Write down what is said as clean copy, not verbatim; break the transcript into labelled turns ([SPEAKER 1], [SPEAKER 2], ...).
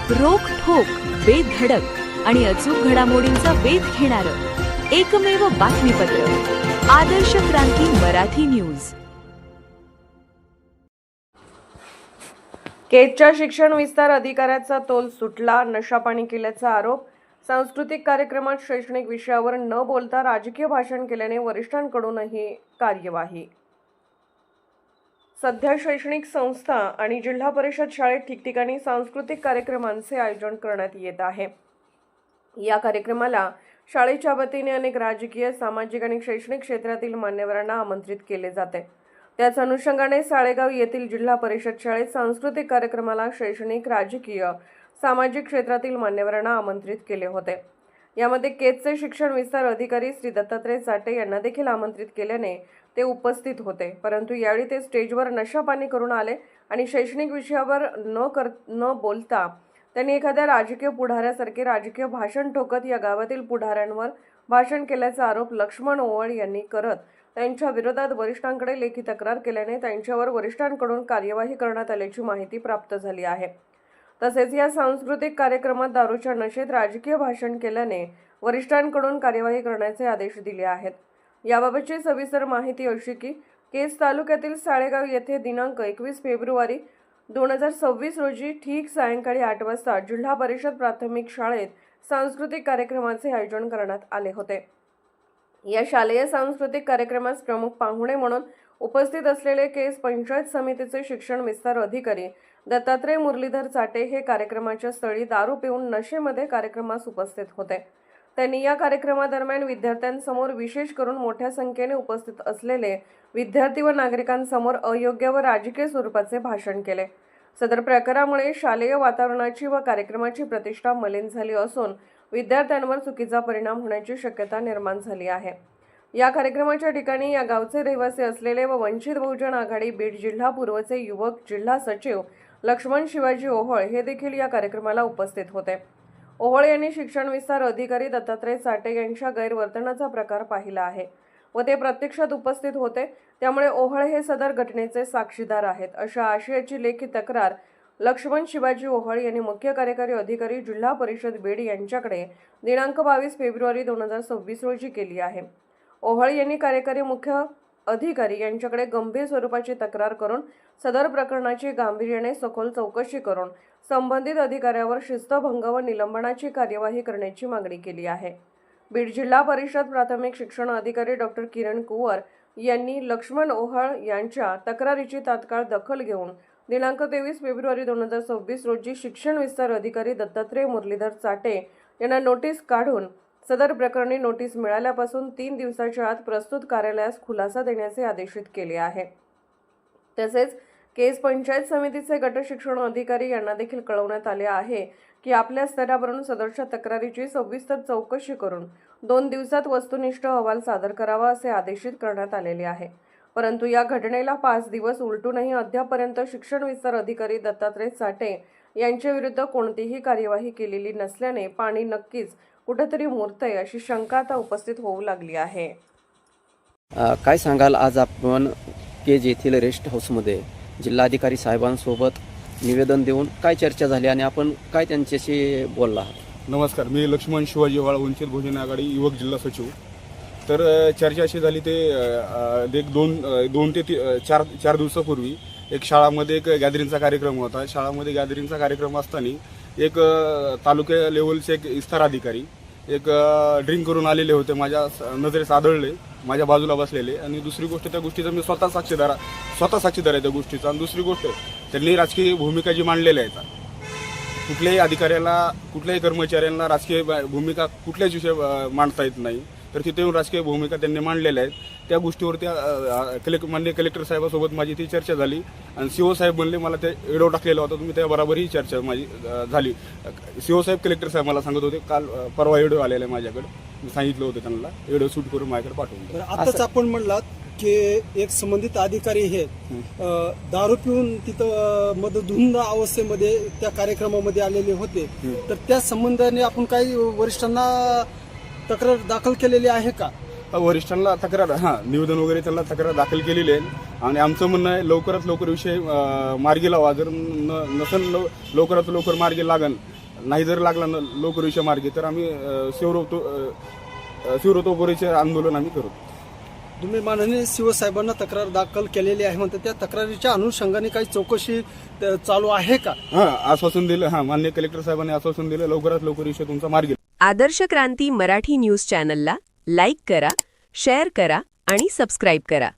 [SPEAKER 1] रोखठोक, बेधडक आणि अचूक घडामोडींचा वेध घेणारं एकमेव बातमीपत्र, आदर्श क्रांती मराठी न्यूज.
[SPEAKER 2] केजच्या शिक्षण विस्तार अधिकाऱ्याचा तोल सुटला. नशापाणी केल्याचा आरोप. सांस्कृतिक कार्यक्रमात शैक्षणिक विषयावर न बोलता राजकीय भाषण केल्याने वरिष्ठांकडूनही कार्यवाही. सध्या शैक्षणिक संस्था आणि जिल्हा परिषद शाळेत ठिकठिकाणी सांस्कृतिक कार्यक्रमांचे आयोजन करण्यात येत आहे. या कार्यक्रमाला शाळेच्या वतीने अनेक राजकीय, सामाजिक आणि शैक्षणिक क्षेत्रातील मान्यवरांना आमंत्रित केले जाते. त्याच अनुषंगाने साळेगाव येथील जिल्हा परिषद शाळेत सांस्कृतिक कार्यक्रमाला शैक्षणिक, राजकीय, सामाजिक क्षेत्रातील मान्यवरांना आमंत्रित केले होते. यामध्ये केजचे शिक्षण विस्तार अधिकारी श्री दत्तात्रय चाटे यांना देखील आमंत्रित केल्याने ते उपस्थित होते. परंतु यावेळी ते स्टेजवर नशापानी करून आले आणि शैक्षणिक विषयावर न बोलता त्यांनी एखाद्या राजकीय पुढाऱ्यासारखे राजकीय भाषण ठोकत या गावातील पुढाऱ्यांवर भाषण केल्याचा आरोप लक्ष्मण ओवळ यांनी करत त्यांच्या विरोधात वरिष्ठांकडे लेखी तक्रार केल्याने त्यांच्यावर वरिष्ठांकडून कार्यवाही करण्यात आल्याची माहिती प्राप्त झाली आहे. तसेच या सांस्कृतिक कार्यक्रमात दारूच्या नशेत राजकीय भाषण केल्याने वरिष्ठांकडून कार्यवाही करण्याचे आदेश दिले आहेत. याबाबतची सविस्तर माहिती अशी की केज तालुक्यातील साळेगाव येथे दिनांक 21 फेब्रुवारी 2026 रोजी ठीक सायंकाळी 8 वाजता जिल्हा परिषद प्राथमिक शाळेत सांस्कृतिक कार्यक्रमाचे आयोजन करण्यात आले होते. या शालेय सांस्कृतिक कार्यक्रमास प्रमुख पाहुणे म्हणून उपस्थित असलेले केज पंचायत समितीचे शिक्षण विस्तार अधिकारी दत्तात्रय मुरलीधर चाटे हे कार्यक्रमाच्या स्थळी दारू पिऊन नशेमध्ये कार्यक्रमास उपस्थित होते. त्यांनी या कार्यक्रमादरम्यान विद्यार्थ्यांसमोर, विशेष करून मोठ्या संख्येने उपस्थित असलेले विद्यार्थी व नागरिकांसमोर अयोग्य व राजकीय स्वरूपाचे भाषण केले. सदर प्रकारामुळे शालेय वातावरणाची व कार्यक्रमाची प्रतिष्ठा मलिन झाली असून विद्यार्थ्यांवर चुकीचा परिणाम होण्याची शक्यता निर्माण झाली आहे. या कार्यक्रमाच्या ठिकाणी या गावचे रहिवासी असलेले व वंचित बहुजन आघाडी बीड जिल्हा पूर्वचे युवक जिल्हा सचिव लक्ष्मण शिवाजी ओहोळ हे देखील या कार्यक्रमाला उपस्थित होते. ओहोळ यांनी शिक्षण विस्तार अधिकारी दत्तात्रय चाटे यांच्या गैरवर्तनाचा प्रकार पाहिला आहे व ते प्रत्यक्षात उपस्थित होते. त्यामुळे ओहोळ हे सदर घटनेचे साक्षीदार आहेत अशा आशयाची लेखी तक्रार लक्ष्मण शिवाजी ओहोळ यांनी मुख्य कार्यकारी अधिकारी जिल्हा परिषद बीड यांच्याकडे दिनांक 22 फेब्रुवारी 2026 रोजी केली आहे. ओहोळ यांनी कार्यकारी मुख्य अधिकारी यांच्याकडे गंभीर स्वरूपाची तक्रार करून सदर प्रकरणाची गांभीर्याने सखोल चौकशी करून संबंधित अधिकाऱ्यावर शिस्तभंग व निलंबनाची कार्यवाही करण्याची मागणी केली आहे. बीड जिल्हा परिषद प्राथमिक शिक्षण अधिकारी डॉक्टर किरण कुवर यांनी लक्ष्मण ओहोळ यांच्या तक्रारीची तात्काळ दखल घेऊन दिनांक 23 फेब्रुवारी 2026 रोजी शिक्षण विस्तार अधिकारी दत्तात्रय मुरलीधर चाटे यांना नोटीस काढून सदर प्रकरणी नोटीस मिळाल्यापासून 3 दिवसाच्या आत प्रस्तुत कार्यालयास खुलासा देण्याचे आदेशित केले आहे. तसेच केज पंचायत समितीचे गट शिक्षण अधिकारी यांना देखील कळवण्यात आले आहे की आपल्या स्तरावरून सदरच्या तक्रारीची सविस्तर चौकशी करून 2 दिवसात वस्तुनिष्ठ अहवाल सादर करावा असे आदेशित करण्यात आलेले आहे. परंतु या घटनेला 5 दिवस उलटूनही अद्यापर्यंत शिक्षण विस्तार अधिकारी दत्तात्रय चाटे यांच्या विरुद्ध कोणतीही कार्यवाही केलेली नसल्याने पाणी नक्कीच कुठेतरी मुरतंय अशी शंका आता उपस्थित होऊ लागली आहे.
[SPEAKER 3] काय सांगाल, आज आपण केज येथील रेस्ट हाऊसमध्ये जिल्हाधिकारी साहेबांसोबत निवेदन देऊन काय चर्चा झाली आणि आपण काय त्यांच्याशी बोलला आहात?
[SPEAKER 4] नमस्कार, मी लक्ष्मण शिवाजी ओहोळ, वंचित बहुजन आघाडी युवक जिल्हा सचिव. तर चर्चा अशी झाली ते एक दोन ते चार दिवसापूर्वी एक शाळामध्ये एक गॅदरिंगचा कार्यक्रम होता. शाळामध्ये गॅदरिंगचा कार्यक्रम असताना एक तालुक्या लेवलचे एक विस्तार अधिकारी एक ड्रिंक करून आलेले होते. माझ्या नजरेस आढळले, माझ्या बाजूला बसलेले. आणि दुसरी गोष्ट, त्या गोष्टीचा मी स्वतः साक्षीदार आहे त्या गोष्टीचा. आणि दुसरी गोष्ट, त्यांनी राजकीय भूमिका जी मांडलेल्या आहेत, कुठल्याही अधिकाऱ्याला, कुठल्याही कर्मचाऱ्यांना राजकीय भूमिका कुठल्याच विषय मांडता येत नाही. तर तिथे येऊन राजकीय भूमिका त्यांनी मांडलेल्या आहेत. त्या गोष्टीवरती माननीय कलेक्टर साहेबांसोबत माझी ती चर्चा झाली आणि सीओ साहेब म्हणले मला ते व्हिडिओ टाकलेला होता, तुम्ही त्या बरोबरही चर्चा माझी झाली. सीओ साहेब, कलेक्टर साहेब मला सांगत होते, काल परवा व्हिडिओ आलेला आहे माझ्याकडे, मी सांगितलं होतं त्यांना व्हिडिओ शूट करून माझ्याकडे पाठवून.
[SPEAKER 5] आताच आपण म्हणलात की एक संबंधित अधिकारी हे दारू पिऊन तिथं मदधुंद अवस्थेमध्ये त्या कार्यक्रमामध्ये आलेले होते. तर त्या संबंधाने आपण काही वरिष्ठांना तक्रार दाखल केलेली आहे का?
[SPEAKER 4] वरिष्ठांना तक्रार, निवेदन वगैरे त्यांना तक्रार दाखल केलेली आहे. आणि आमचं म्हणणं आहे लवकरात लवकर विषय मार्गी लावा. जर नसेल लवकरात लवकर मार्गी लागेल नाही जर लागला लोकरीच्या मार्गे तर आम्ही शिवरोत्तोपरीचे आंदोलन आम्ही करू.
[SPEAKER 5] तुम्ही माननीय शिवसाहेबांना तक्रार दाखल केलेली आहे म्हणतात, त्या तक्रारीच्या अनुषंगाने काही चौकशी चालू आहे का?
[SPEAKER 4] आश्वासन दिलं. माननीय कलेक्टर साहेबांनी आश्वासन दिलं, लवकरात लवकर विषय तुमचा मार्गी.
[SPEAKER 1] आदर्श क्रांती मराठी न्यूज चॅनलला लाईक करा, शेअर करा आणि सबस्क्राईब करा.